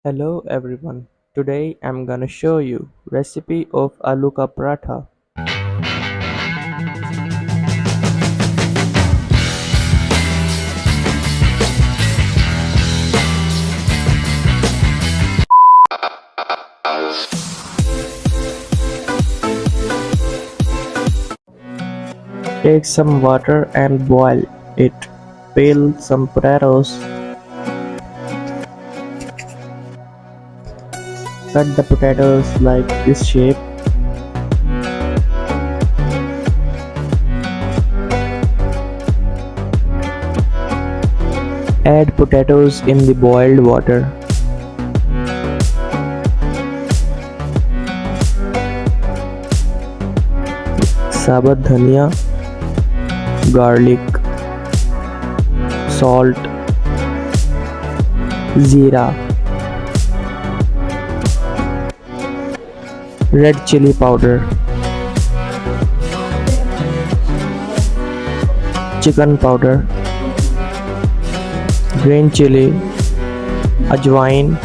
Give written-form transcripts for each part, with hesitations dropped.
Hello everyone. Today I'm gonna show you recipe of Aloo Ka Paratha. Take some water and boil it. Peel some potatoes. Cut the potatoes like this shape. Add potatoes in the boiled water. Sabat dhania, garlic, salt, jeera, red chili powder, chicken powder, green chili, ajwain,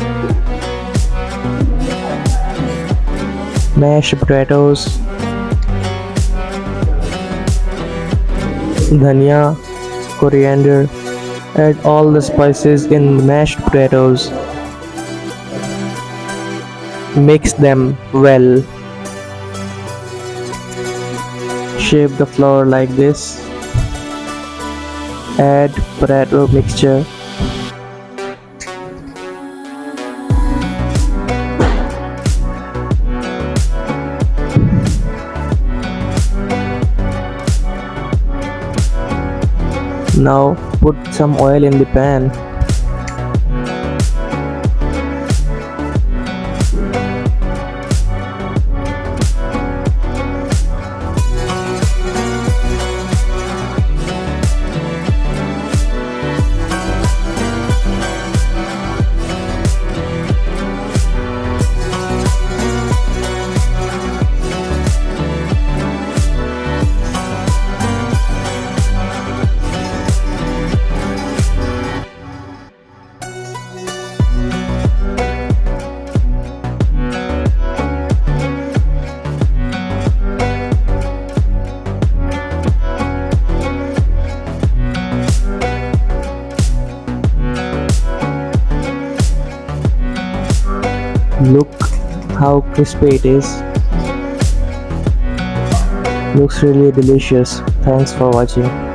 mashed potatoes, dhania, coriander. Add all the spices in the mashed potatoes. Mix them well. Shape the flour like this. Add potato mixture. Now put some oil in the pan. Look how crispy it is. Looks really delicious. Thanks for watching.